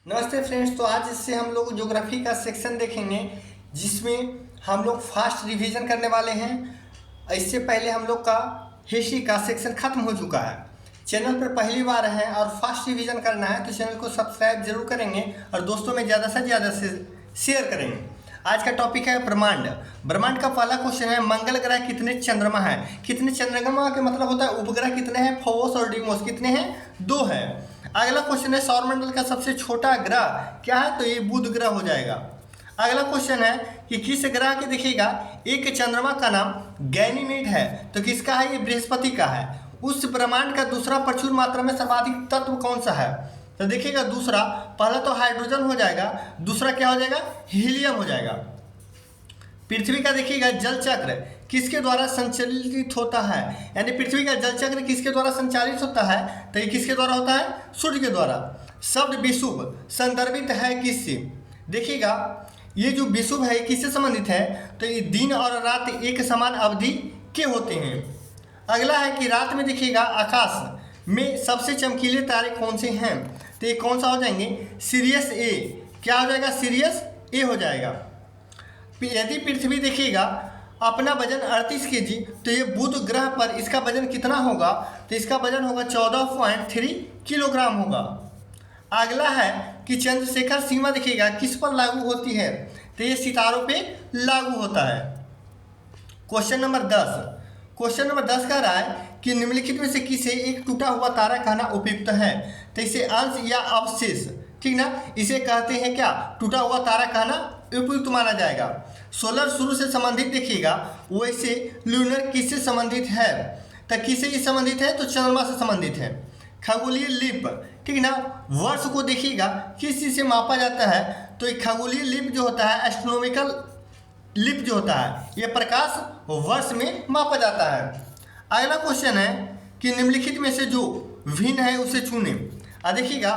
नमस्ते फ्रेंड्स। तो आज इससे हम लोग ज्योग्राफी का सेक्शन देखेंगे जिसमें हम लोग फास्ट रिवीजन करने वाले हैं। इससे पहले हम लोग का हिस्ट्री का सेक्शन खत्म हो चुका है। चैनल पर पहली बार है और फास्ट रिवीजन करना है तो चैनल को सब्सक्राइब जरूर करेंगे और दोस्तों में ज़्यादा से ज़्यादा से शेयर करेंगे। आज का टॉपिक है ब्रह्मांड। ब्रह्मांड का पहला क्वेश्चन है, मंगल ग्रह कितने चंद्रमा हैं? कितने चंद्रमा का मतलब होता है उपग्रह कितने हैं? फोबोस और डीमोस कितने हैं? 2 है। अगला क्वेश्चन है, सौरमंडल का सबसे छोटा ग्रह क्या है? तो ये बुध ग्रह हो जाएगा। अगला क्वेश्चन है कि किस ग्रह के देखिएगा एक चंद्रमा का नाम गैनीमेड है, तो किसका है? ये बृहस्पति का है। उस ब्रह्मांड का दूसरा प्रचुर मात्रा में सर्वाधिक तत्व कौन सा है? तो देखिएगा दूसरा, पहला तो हाइड्रोजन हो जाएगा, दूसरा क्या हो जाएगा? हीलियम हो जाएगा। पृथ्वी का देखिएगा जल चक्र किसके द्वारा संचालित होता है? यानी पृथ्वी का जल चक्र किसके द्वारा संचालित होता है? तो ये किसके द्वारा होता है? सूर्य के द्वारा। शब्द विषुव संदर्भित है किससे? देखिएगा ये जो विषुव है किससे संबंधित है? तो ये दिन और रात एक समान अवधि के होते हैं। अगला है कि रात में देखिएगा आकाश में सबसे चमकीले तारे कौन से हैं? तो ये कौन सा हो जाएंगे? सीरियस ए। क्या हो जाएगा? सीरियस ए हो जाएगा। यदि पृथ्वी देखिएगा अपना वजन 38 केजी, तो ये बुध ग्रह पर इसका वजन कितना होगा? तो इसका वजन होगा 14.3 किलोग्राम होगा। अगला है कि चंद्रशेखर सीमा देखिएगा किस पर लागू होती है? तो ये सितारों पे लागू होता है। क्वेश्चन नंबर 10 कह रहा है कि निम्नलिखित में से किसे एक टूटा हुआ तारा कहना उपयुक्त है? तो इसे अंश या अवशेष, ठीक ना, इसे कहते हैं क्या? टूटा हुआ तारा कहना उपयुक्त माना जाएगा। सोलर सूर्य से संबंधित देखिएगा, वैसे ल्यूनर किससे संबंधित है? तो किससे संबंधित है? तो चंद्रमा से संबंधित है। खगोलीय लिप, ठीक ना, वर्ष को देखिएगा किस चीज़ से मापा जाता है? तो एक खगोलीय लिप जो होता है, एस्ट्रोनॉमिकल लिप जो होता है, ये प्रकाश वर्ष में मापा जाता है। अगला क्वेश्चन है कि निम्नलिखित में से जो भिन्न है उसे चुने। देखिएगा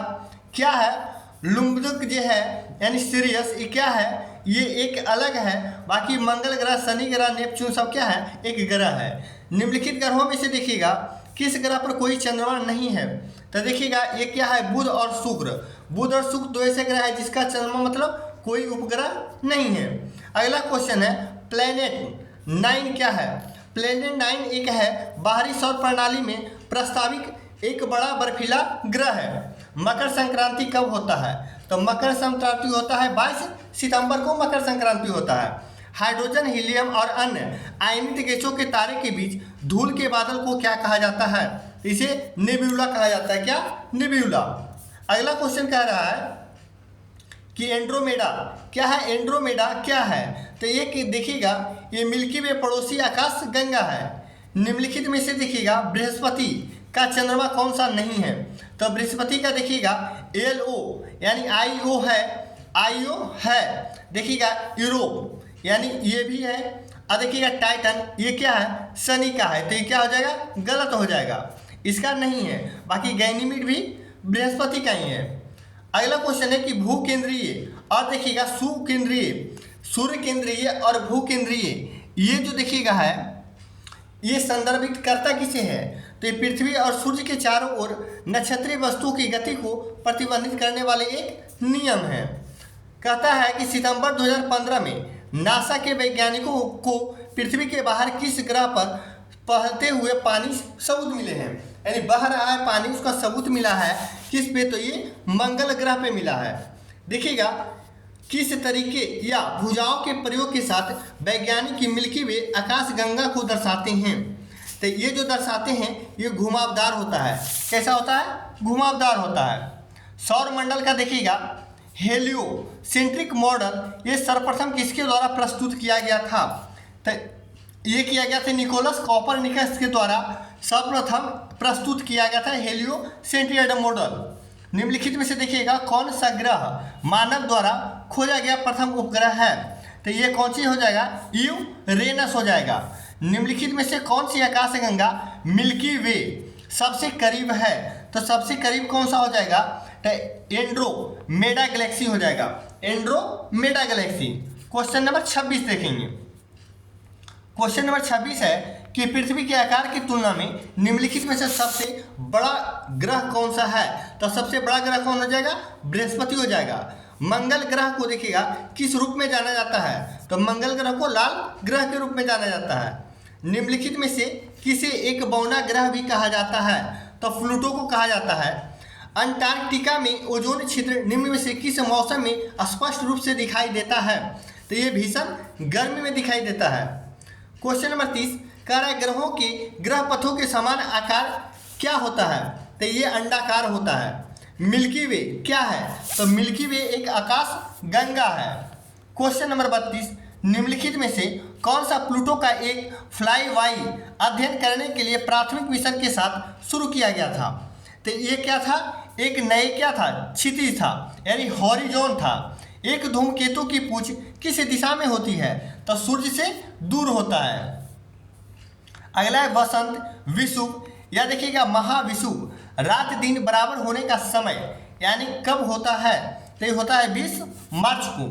क्या है? लुम्बक जो है यानी सीरियस, ये क्या है? ये एक अलग है। बाकी मंगल ग्रह, शनि ग्रह, नेपच्यून सब क्या है? एक ग्रह है। निम्नलिखित ग्रहों में से देखिएगा किस ग्रह पर कोई चंद्रमा नहीं है? तो देखिएगा ये क्या है? बुध और शुक्र। बुध और शुक्र 2 ऐसे ग्रह है जिसका चंद्रमा मतलब कोई उपग्रह नहीं है। अगला क्वेश्चन है, प्लेनेट 9 क्या है? प्लेनेट 9 एक है बाहरी सौर प्रणाली में प्रस्तावित एक बड़ा बर्फीला ग्रह है। मकर संक्रांति कब होता है? तो मकर संक्रांति होता है 22 सितंबर को मकर संक्रांति होता है। हाइड्रोजन, हीलियम और अन्य आयनित गैसों के तारे के बीच धूल के बादल को क्या कहा जाता है? इसे नेब्यूला कहा जाता है। क्या? नेब्यूला। अगला क्वेश्चन कह रहा है कि एंड्रोमेडा क्या है? एंड्रोमेडा क्या है? तो ये देखिएगा ये मिल्की वे पड़ोसी आकाश गंगा है। निम्नलिखित में से देखिएगा बृहस्पति का चंद्रमा कौन सा नहीं है? तो बृहस्पति का देखिएगा LO यानी IO है, IO है। देखिएगा यूरोप यानी ये भी है। और देखिएगा टाइटन, ये क्या है? शनि का है। तो ये क्या हो जाएगा? गलत हो जाएगा, इसका नहीं है। बाकी गैनीमेड भी बृहस्पति का ही है। अगला क्वेश्चन है कि भूकेंद्रीय और देखिएगा सुकेंद्रीय, सूर्य केंद्रीय और भूकेंद्रीय, ये जो देखिएगा है ये संदर्भित करता किसे है? तो ये पृथ्वी और सूर्य के चारों ओर नक्षत्रीय वस्तुओं की गति को प्रतिबंधित करने वाले एक नियम है। कहता है कि सितंबर 2015 में नासा के वैज्ञानिकों को पृथ्वी के बाहर किस ग्रह पर बहते हुए पानी सबूत मिले हैं? यानी बह रहा है पानी, उसका सबूत मिला है किस पे? तो ये मंगल ग्रह पे मिला है। देखिएगा किस तरीके या भुजाओं के प्रयोग के साथ वैज्ञानिक मिल्की वे आकाश गंगा को दर्शाते हैं? तो ये जो दर्शाते हैं ये घुमावदार होता है। कैसा होता है? घुमावदार होता है। सौर मंडल का देखिएगा हेलियोसेंट्रिक मॉडल ये सर्वप्रथम किसके द्वारा प्रस्तुत किया गया था? तो ये किया गया था निकोलस कॉपरनिकस के द्वारा सर्वप्रथम प्रस्तुत किया गया था हेलियोसेंट्रिक मॉडल। निम्नलिखित में से देखिएगा कौन सा ग्रह मानव द्वारा खोजा गया प्रथम उपग्रह है? तो ये कौन सी हो जाएगा? यूरेनस हो जाएगा। निम्नलिखित में से कौन सी आकाशगंगा मिल्की वे सबसे करीब है? तो सबसे करीब कौन सा हो जाएगा? तो एंड्रोमेडा गैलेक्सी हो जाएगा। Andromeda Galaxy. क्वेश्चन नंबर 26 देखेंगे। क्वेश्चन नंबर 26 है कि पृथ्वी के आकार की तुलना में निम्नलिखित में से सबसे बड़ा ग्रह कौन सा है। तो सबसे बड़ा ग्रह कौन हो जाएगा, बृहस्पति हो जाएगा। मंगल ग्रह को देखिएगा किस रूप में जाना जाता है, तो मंगल ग्रह को लाल ग्रह के रूप में जाना जाता है। निम्नलिखित में से किसे एक बौना ग्रह भी कहा जाता है, तो प्लूटो को कहा जाता है। अंटार्कटिका में ओजोन क्षेत्र निम्न में से किस मौसम में स्पष्ट रूप से दिखाई देता है, तो ये भीषण गर्मी में दिखाई देता है। क्वेश्चन नंबर 30 कह रहा है ग्रहों के ग्रह पथों के समान आकार क्या होता है, तो ये अंडाकार होता है। मिल्की वे क्या है, तो मिल्की वे एक आकाश गंगा है। क्वेश्चन नंबर 32 निम्नलिखित में से कौन सा प्लूटो का एक फ्लाई वाई अध्ययन करने के लिए प्राथमिक मिशन के साथ शुरू किया गया था, तो ये क्या था, एक नए क्या था, क्षितिज था यानी हॉरिजॉन था। एक धूमकेतु की पूंछ किस दिशा में होती है, तो सूर्य से दूर होता है। अगला है बसंत विषुव या देखिएगा महाविषुव, रात दिन बराबर होने का समय यानी कब होता है, तो ये होता है 20 मार्च को।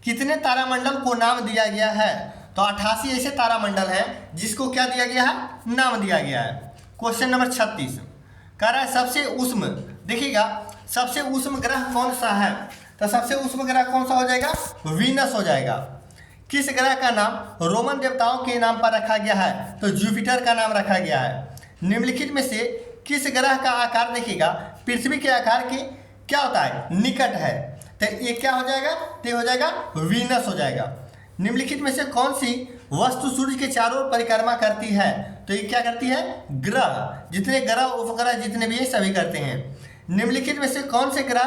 कितने तारामंडल को नाम दिया गया है, तो 88 ऐसे तारामंडल है जिसको क्या दिया गया है, नाम दिया गया है। क्वेश्चन नंबर 36 कह रहा है सबसे उष्म, देखिएगा सबसे उष्म ग्रह कौन सा है, तो सबसे उष्म ग्रह कौन सा हो जाएगा, वीनस हो जाएगा। किस ग्रह का नाम रोमन देवताओं के नाम पर रखा गया है, तो जुपिटर का नाम रखा गया है। निम्नलिखित में से किस ग्रह का आकार देखिएगा पृथ्वी के आकार के क्या होता है, निकट है, तो ये क्या हो जाएगा, तो ये हो जाएगा वीनस हो जाएगा। निम्नलिखित में से कौन सी वस्तु सूर्य के चारों ओर परिक्रमा करती है, तो ये क्या करती है, ग्रह, जितने ग्रह उपग्रह जितने भी ये सभी करते हैं। निम्नलिखित में से कौन से ग्रह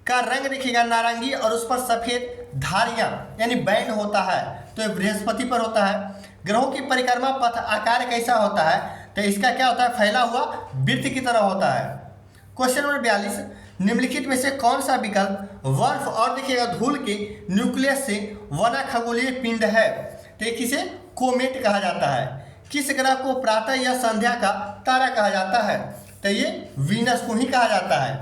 का रंग देखिएगा नारंगी और उस पर सफेद धारियां यानी बैंड होता है, तो ये बृहस्पति पर होता है। ग्रहों की परिक्रमा पथ आकार कैसा होता है, तो इसका क्या होता है, फैला हुआ वृत्त की तरह होता है। क्वेश्चन नंबर 42 निम्नलिखित में से कौन सा विकल्प बर्फ और देखिएगा धूल के न्यूक्लियस से बना खगोलीय पिंड है, तो किसे कोमेट कहा जाता है। किस ग्रह को प्रातः या संध्या का तारा कहा जाता है, तो ये वीनस को ही कहा जाता है।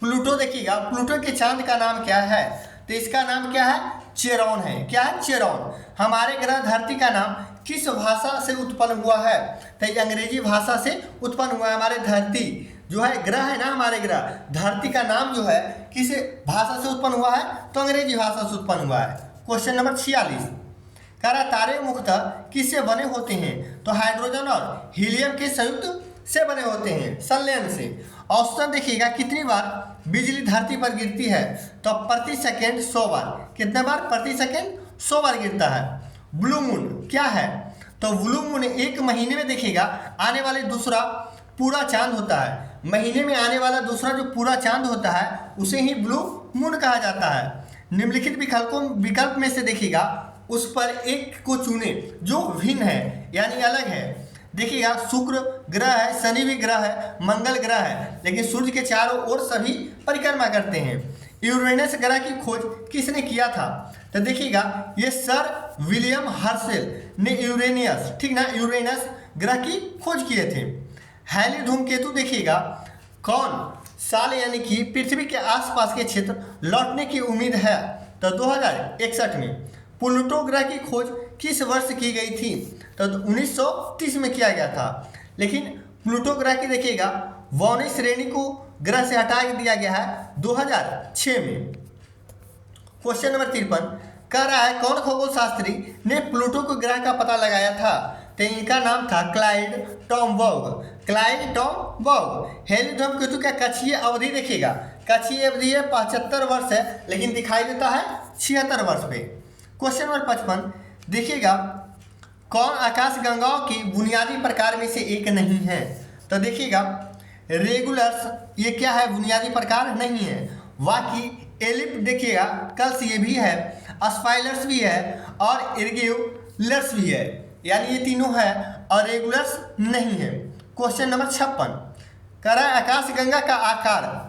प्लूटो देखिएगा प्लूटो के चांद का नाम क्या है, तो इसका नाम क्या है, चेरॉन है। क्या है, चेरॉन। हमारे ग्रह धरती का नाम किस भाषा से उत्पन्न हुआ है, तो ये अंग्रेजी भाषा से उत्पन्न हुआ है। हमारे धरती जो है ग्रह है ना, हमारे ग्रह धरती का नाम जो है किस भाषा से उत्पन्न हुआ है, तो अंग्रेजी भाषा से उत्पन्न हुआ है। क्वेश्चन नंबर 46 कह रहा तारे मुख्यतः किससे बने होते हैं, तो हाइड्रोजन और हीलियम के संयुक्त से बने होते हैं, संलयन से। औसतन देखिएगा कितनी बार बिजली धरती पर गिरती है, तो प्रति सेकेंड 100 बार। कितने बार, प्रति सेकेंड 100 बार गिरता है। ब्लू मून क्या है, तो ब्लू मून एक महीने में देखिएगा आने वाले दूसरा पूरा चांद होता है। महीने में आने वाला दूसरा जो पूरा चांद होता है उसे ही ब्लू मून कहा जाता है। निम्नलिखित विकल्प में से देखिएगा उस पर एक को चुने जो भिन्न है यानी अलग है। देखिएगा शुक्र ग्रह है, शनि भी ग्रह है, मंगल ग्रह है, लेकिन सूर्य के चारों ओर सभी परिक्रमा करते हैं। यूरेनस ग्रह की खोज किसने किया था, तो देखिएगा ये सर विलियम हर्शेल ने यूरेनियस, ठीक ना, यूरेनस ग्रह की खोज किए थे। हैली धूमकेतु देखिएगा कौन साल यानी कि पृथ्वी के आसपास के क्षेत्र लौटने की उम्मीद है, तो 2061 में। प्लूटो ग्रह की खोज किस वर्ष की गई थी, तो 1930 में किया गया था। लेकिन प्लूटो ग्रह की देखिएगा वौनिक श्रेणी को ग्रह से हटा दिया गया है 2006 में। क्वेश्चन नंबर 53 कह रहा है कौन खगोल शास्त्री ने प्लूटो को ग्रह का पता लगाया था, तो इनका नाम था क्लाइड टॉमबर्ग। क्लाइड टॉमबर्ग। हैली धूमकेतु का कक्षीय अवधि देखिएगा, कक्षीय अवधि है 75 वर्ष है, लेकिन दिखाई देता है 76 वर्ष पे। क्वेश्चन नंबर 55 देखिएगा कौन आकाश गंगाओं के बुनियादी प्रकार में से एक नहीं है, तो देखिएगा रेगुलर्स ये क्या है, बुनियादी प्रकार नहीं है। वाकी एलिप देखिएगा कल्स ये भी है, स्पाइलर्स भी है और इर्ग्युलर्स भी है, यानी ये तीनों है और रेगुलर्स नहीं है। क्वेश्चन नंबर 56 कह रहा है आकाश गंगा का आकार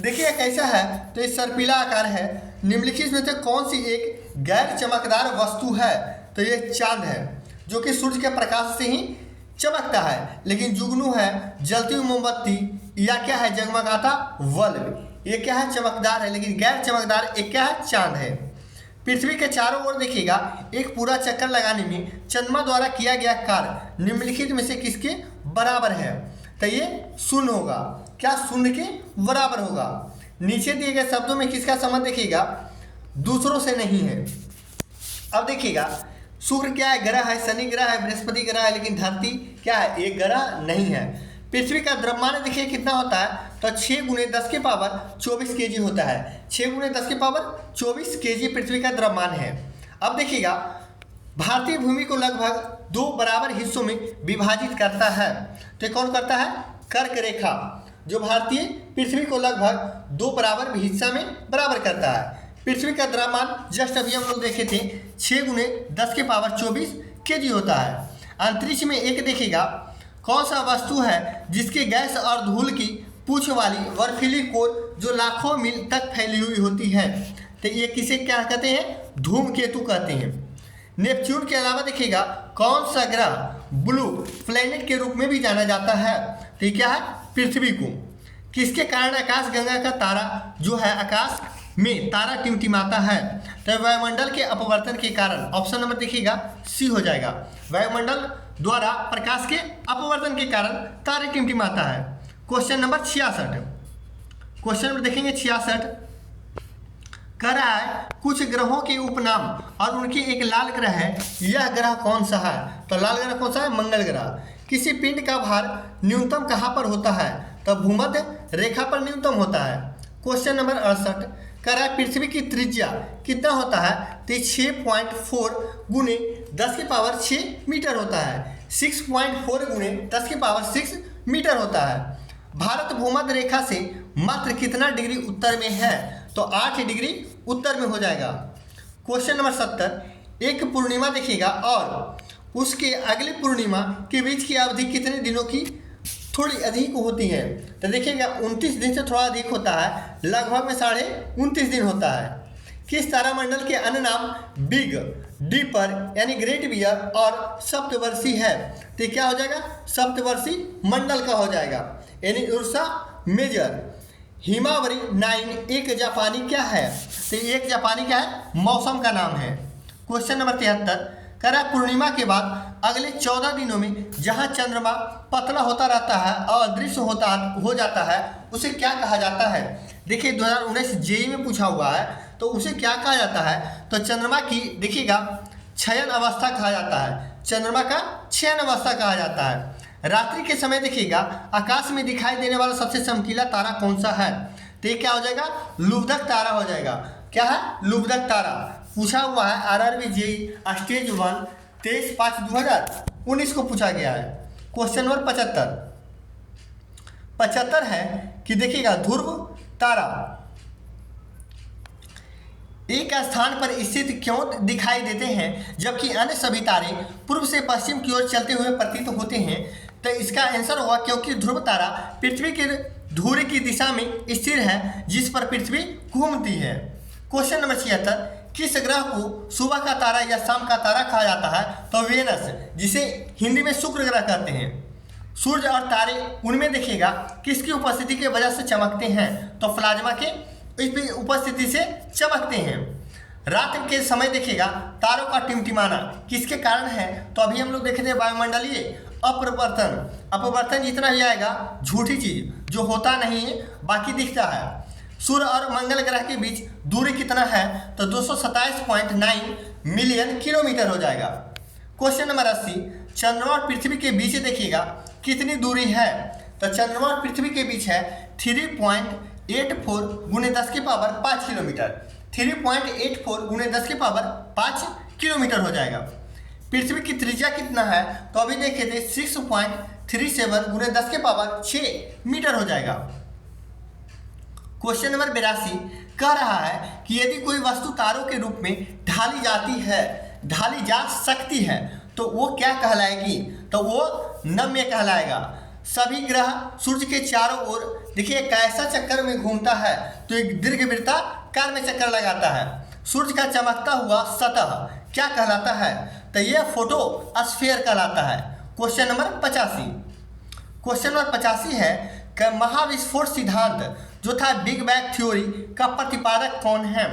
देखिए कैसा है, तो ये सर्पिला आकार है। निम्नलिखित में से कौन सी एक गैर चमकदार वस्तु है, तो ये चांद है जो कि सूर्य के प्रकाश से ही चमकता है, लेकिन जुगनू है, जलती हुई मोमबत्ती या क्या है, जगमगाता बल्ब। ये क्या है, चमकदार है, लेकिन गैर चमकदार एक क्या है, चांद है। पृथ्वी के चारों ओर देखिएगा एक पूरा चक्कर लगाने में चंद्रमा द्वारा किया गया कार्य निम्नलिखित में से किसके बराबर है? तो ये शून्य होगा। क्या शून्य के बराबर होगा? नीचे दिए गए शब्दों में किसका संबंध देखिएगा दूसरों से नहीं है। अब देखिएगा शुक्र क्या है? ग्रह है, शनि ग्रह है, बृहस्पति ग्रह है, लेकिन धरती क्या है? एक ग्रह नहीं है। पृथ्वी का द्रव्यमान देखिए कितना होता है? तो 6 × 10⁻24 kg होता है। 6 × 10⁻24 kg पृथ्वी का द्रव्यमान है। अब देखिएगा भारतीय भूमि को लगभग 2 बराबर हिस्सों में विभाजित करता है। तो कौन करता है? कर्क रेखा, जो भारतीय पृथ्वी को लगभग 2 बराबर हिस्सा में बराबर करता है। पृथ्वी का द्रव्यमान जस्ट अभी हम लोग देखे थे 6 × 10⁻24 kg होता है। अंतरिक्ष में एक देखिएगा कौन सा वस्तु है जिसके गैस और धूल की पूंछ वाली बर्फीली कोर जो लाखों मील तक फैली हुई होती है? तो ये किसे क्या कहते हैं? धूमकेतु कहते हैं। नेपच्यून के अलावा देखिएगा कौन सा ग्रह ब्लू प्लैनेट के रूप में भी जाना जाता है? तो ये क्या है? पृथ्वी को। किसके कारण आकाश गंगा का तारा जो है आकाश में तारा टिमटिमाता है? तो वायुमंडल के अपवर्तन के कारण। ऑप्शन नंबर देखिएगा सी हो जाएगा। वायुमंडल द्वारा प्रकाश के अपवर्तन के कारण तारे टिमटिमाता है। क्वेश्चन नंबर 66, क्वेश्चन नंबर देखेंगे 66 कह रहा है कुछ ग्रहों के उपनाम और उनकी एक लाल ग्रह है, यह ग्रह कौन सा है? तो लाल ग्रह कौन सा है? मंगल ग्रह। किसी पिंड का भार न्यूनतम कहाँ पर होता है? तो भूमध्य रेखा पर न्यूनतम होता है। क्वेश्चन नंबर 68 कह रहा है पृथ्वी की त्रिज्या कितना होता है? तो 6.4 × 10⁻6 मीटर होता है। 6.4 × 10⁻6 मीटर होता है। भारत भूमध्य रेखा से मात्र कितना डिग्री उत्तर में है? तो 8 डिग्री उत्तर में हो जाएगा। क्वेश्चन नंबर 70 एक पूर्णिमा देखिएगा और उसके अगले पूर्णिमा के बीच की अवधि कितने दिनों की थोड़ी अधिक होती है? तो देखिएगा 29 दिन से थोड़ा अधिक होता है, लगभग में 29.5 दिन होता है। किस तारामंडल के अन्य नाम बिग डीपर यानी ग्रेट बियर और सप्तवर्षी है? तो क्या हो जाएगा? सप्तवर्षी मंडल का हो जाएगा, यानी उर्सा मेजर। हिमावरी 9 एक जापानी क्या है? तो एक जापानी क्या है? मौसम का नाम है। क्वेश्चन नंबर 73 कह रहा है पूर्णिमा के बाद अगले 14 दिनों में जहां चंद्रमा पतला होता रहता है और अदृश्य हो जाता है उसे क्या कहा जाता है? देखिए 2019 जेईई में पूछा हुआ है, तो उसे क्या कहा जाता है? तो चंद्रमा की देखिएगा क्षयन अवस्था कहा जाता है। चंद्रमा का क्षयन अवस्था कहा जाता है। रात्रि के समय देखिएगा आकाश में दिखाई देने वाला सबसे चमकीला तारा कौन सा है? तो ये क्या हो जाएगा? लुब्धक तारा हो जाएगा। क्या है? लुब्धक तारा। पूछा हुआ है आरआरबी जेईई स्टेज 1 23/5/2019 को पूछा गया है। क्वेश्चन नंबर 75 है कि देखिएगा ध्रुव तारा एक स्थान पर स्थित क्यों दिखाई देते हैं जबकि अन्य सभी तारे पूर्व से पश्चिम की ओर चलते हुए प्रतीत होते हैं? तो इसका आंसर होगा क्योंकि ध्रुव तारा पृथ्वी के धुरे की दिशा में स्थिर है जिस पर पृथ्वी घूमती है। क्वेश्चन नंबर 76 किस ग्रह को सुबह का तारा या शाम का तारा कहा जाता है? तो वेनस, जिसे हिंदी में शुक्र ग्रह कहते हैं। सूर्य और तारे उनमें देखिएगा किसकी उपस्थिति की वजह से चमकते हैं? तो प्लाज्मा के उपस्थिति से चमकते हैं। रात के समय देखिएगा तारों का टिमटिमाना किसके कारण है? तो अभी हम लोग देखे थे वायुमंडलीय अपवर्तन जितना भी आएगा झूठी चीज जो होता नहीं है बाकी दिखता है। सूर्य और मंगल ग्रह के बीच दूरी कितना है? तो 227.9 मिलियन किलोमीटर हो जाएगा। क्वेश्चन नंबर 80 चंद्रमा और पृथ्वी के बीच देखिएगा कितनी दूरी है? तो चंद्रमा और पृथ्वी के बीच है 3.84 × 10⁵ किलोमीटर। 3.84 × 10⁵ किलोमीटर हो जाएगा। पृथ्वी की त्रिज्या कितना है? तो अभी देखे थे 6.37 × 10⁶ मीटर हो जाएगा। क्वेश्चन नंबर 82 कह रहा है कि यदि कोई वस्तु तारों के रूप में ढाली जा सकती है तो वो क्या कहलाएगी? तो वो नम्य कहलाएगा। सभी ग्रह सूर्य के चारों ओर देखिए कैसा चक्कर में घूमता है? तो एक दीर्घवृत्ताकार में चक्कर लगाता है। सूर्य का चमकता हुआ सतह क्या कहलाता है? तो यह फोटोस्फीयर कहलाता है। क्वेश्चन नंबर 85 क्वेश्चन नंबर 85 है कि महाविस्फोट सिद्धांत जो था बिग बैंग थ्योरी का प्रतिपादक कौन है?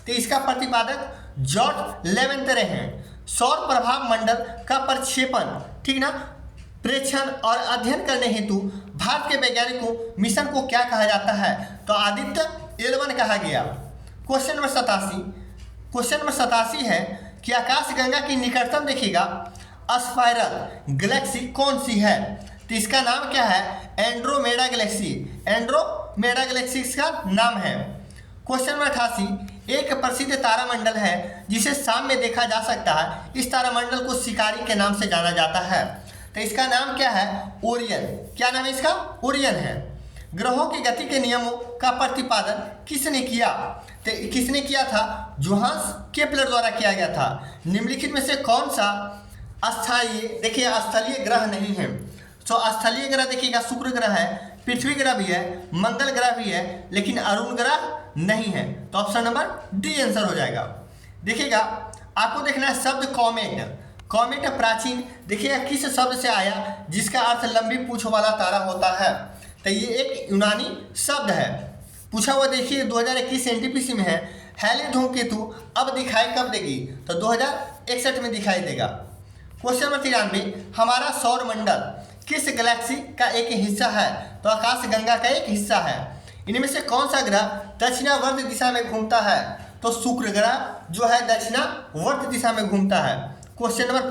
तो इसका प्रतिपादक जॉर्ज लेवेंतरे हैं। सौर प्रभाव मंडल का प्रक्षेपण, ठीक ना, प्रेक्षण और अध्ययन करने हेतु भारत के वैज्ञानिकों मिशन को क्या कहा जाता है? तो आदित्य L1 कहा गया। क्वेश्चन नंबर 87 है कि आकाशगंगा की निकटतम देखिएगा स्पाइरल गैलेक्सी कौन सी है? तो इसका नाम क्या है? Andromeda Galaxy. एंड्रोमेडा गैलेक्सी इसका नाम है। क्वेश्चन नंबर 88, एक प्रसिद्ध तारामंडल है जिसे शाम में देखा जा सकता है। इस तारामंडल को शिकारी के नाम से जाना जाता है। तो इसका नाम क्या है? ओरियन। क्या नाम है इसका? ओरियन है। ग्रहों की गति के नियमों का प्रतिपादन किसने किया? तो किसने किया था? जोहान्स केपलर द्वारा किया गया था। निम्नलिखित में से कौन सा स्थलीय, देखिए स्थलीय ग्रह नहीं है। तो स्थलीय ग्रह देखिएगा शुक्र ग्रह है, पृथ्वी ग्रह भी है, मंगल ग्रह भी है, लेकिन अरुण ग्रह नहीं है। तो ऑप्शन नंबर डी आंसर हो जाएगा। देखिएगा आपको देखना है शब्द कॉमेट। कॉमेट प्राचीन देखिएगा किस शब्द से आया जिसका अर्थ लंबी पूंछ वाला तारा होता है? तो ये एक यूनानी शब्द है। पूछा हुआ देखिए 2021 एनटीपीसी में है, हैली धूमकेतु अब दिखाई कब देगी? तो 2061 में दिखाई देगा। क्वेश्चन नंबर 93, हमारा सौर मंडल किस गैलेक्सी का एक हिस्सा है? तो आकाशगंगा का एक हिस्सा है। इनमें से कौन सा ग्रह दक्षिणावर्त दिशा में घूमता है? तो शुक्र ग्रह जो है दक्षिणावर्त दिशा में घूमता है। क्वेश्चन नंबर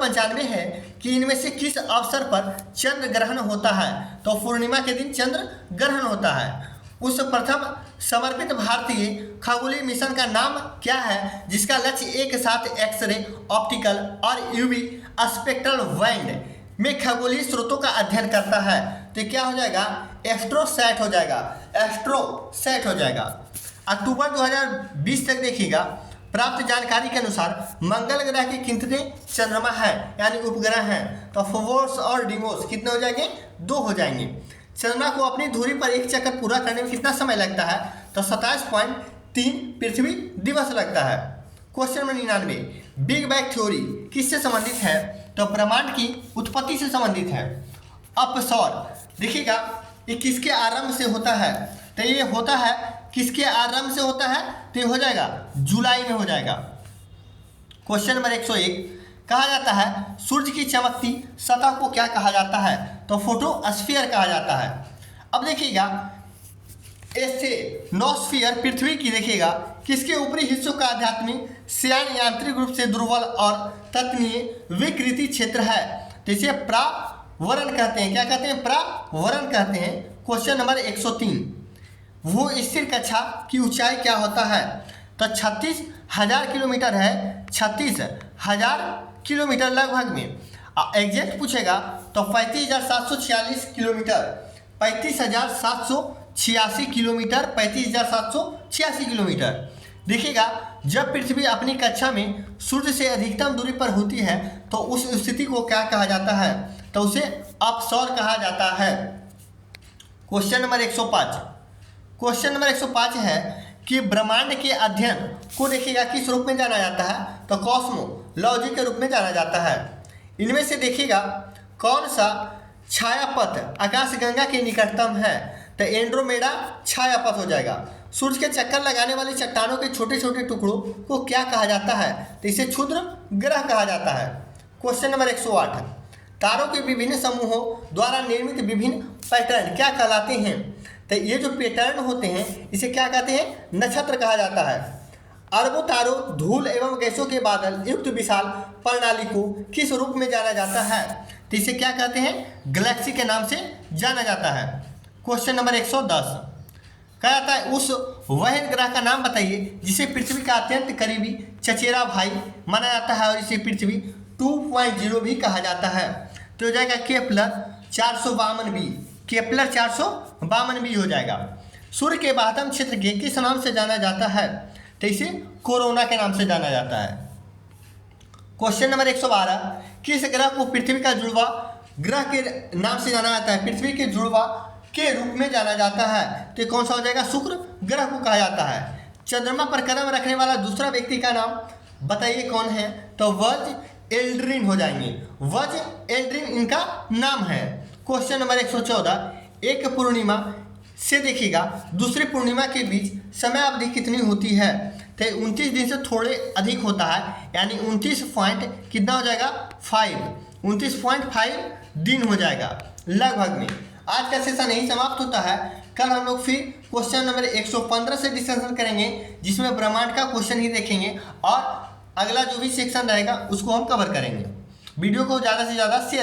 95 है कि इनमें से किस अवसर पर चंद्र ग्रहण होता है? तो पूर्णिमा के दिन चंद्र ग्रहण होता है। उस प्रथम समर्पित भारतीय खगोलीय मिशन का नाम क्या है जिसका लक्ष्य एक साथ एक्सरे, ऑप्टिकल और यूवी स्पेक्ट्रल बैंड में खगोलीय स्रोतों का अध्ययन करता है? तो क्या हो जाएगा? एस्ट्रोसैट हो जाएगा। एस्ट्रोसैट हो जाएगा। अक्टूबर 2020 तक देखिएगा प्राप्त जानकारी के अनुसार मंगल ग्रह के कितने चंद्रमा है यानी उपग्रह हैं? तो फोबोस और डिमोस कितने हो जाएंगे? 2 हो जाएंगे। चंद्रमा को अपनी धुरी पर एक चक्कर पूरा करने में कितना समय लगता है? तो 27.3 पृथ्वी दिवस लगता है। Question number 99, big bang theory किससे संबंधित है? तो ब्रह्मांड की उत्पत्ति से संबंधित है। अपसौर देखिएगा ये किसके आरंभ से होता है? तो ये होता है किसके आरंभ से होता है? तो ये हो जाएगा जुलाई में हो जाएगा। क्वेश्चन नंबर 101, कहा जाता है सूर्य की चमकती सतह को क्या कहा जाता है? तो फोटोस्फीयर कहा जाता है। अब देखिएगा एस्टेनोस्फीयर पृथ्वी की देखिएगा किसके ऊपरी हिस्सों का आध्यात्मिक श्यान यांत्रिक रूप से दुर्बल और तत्नीय विकृति क्षेत्र है। तो इसे प्रावरण कहते हैं। क्या कहते हैं? प्रावरण कहते हैं। क्वेश्चन नंबर 103, वो स्थिर कक्षा की ऊंचाई क्या होता है? तो 36,000 किलोमीटर है। 36,000 किलोमीटर लगभग में। एग्जैक्ट पूछेगा तो 35,746 किलोमीटर, 35,786 किलोमीटर, 35,786 किलोमीटर। देखिएगा जब पृथ्वी अपनी कक्षा में सूर्य से अधिकतम दूरी पर होती है तो उस स्थिति को क्या कहा जाता है? तो उसे अपसौर कहा जाता है। क्वेश्चन नंबर 105 है कि ब्रह्मांड के अध्ययन को देखिएगा किस रूप में जाना जाता है? तो कॉस्मोलॉजी के रूप में जाना जाता है। इनमें से देखिएगा कौन सा छायापथ आकाशगंगा के निकटतम है? तो एंड्रोमेडा छायापथ हो जाएगा। सूर्य के चक्कर लगाने वाली चट्टानों के छोटे छोटे टुकड़ों को क्या कहा जाता है? तो इसे क्षुद्र ग्रह कहा जाता है। क्वेश्चन नंबर 108, तारों के विभिन्न समूहों द्वारा निर्मित विभिन्न पैटर्न क्या कहलाते हैं? तो ये जो पैटर्न होते हैं इसे क्या कहते हैं? नक्षत्र कहा जाता है। अरबों तारों, धूल एवं गैसों के बादल युक्त विशाल प्रणाली को किस रूप में जाना जाता है? तो इसे क्या कहते हैं? गैलेक्सी के नाम से जाना जाता है। क्वेश्चन नंबर 110, कहा जाता है उस वह ग्रह का नाम बताइए जिसे पृथ्वी का अत्यंत करीबी चचेरा भाई माना जाता है और इसे पृथ्वी 2.0 भी कहा जाता है। तो हो जाएगा केपलर 452b। केपलर 452b हो जाएगा। सूर्य के बाह्यतम क्षेत्र के किस नाम से जाना जाता है? तो इसे कोरोना के नाम से जाना जाता है। क्वेश्चन नंबर 112, किस ग्रह को पृथ्वी का जुड़वा ग्रह के नाम से जाना जाता है? पृथ्वी के जुड़वा के रूप में जाना जाता है। तो कौन सा हो जाएगा? शुक्र ग्रह को कहा जाता है। चंद्रमा पर कदम रखने वाला दूसरा व्यक्ति का नाम बताइए कौन है? तो बज़ एल्ड्रिन हो जाएंगे। बज़ एल्ड्रिन इनका नाम है। क्वेश्चन नंबर 114, एक पूर्णिमा से देखिएगा दूसरी पूर्णिमा के बीच समय अवधि कितनी होती है, तो 29 दिन से थोड़े अधिक होता है, यानी 29 पॉइंट कितना हो जाएगा 29.5 दिन हो जाएगा लगभग में। आज का सेशन यही समाप्त होता है। कल हम लोग फिर क्वेश्चन नंबर 115 से डिस्कशन करेंगे, जिसमें ब्रह्मांड का क्वेश्चन ही देखेंगे और अगला जो भी सेक्शन रहेगा उसको हम कवर करेंगे। वीडियो को ज़्यादा से ज़्यादा शेयर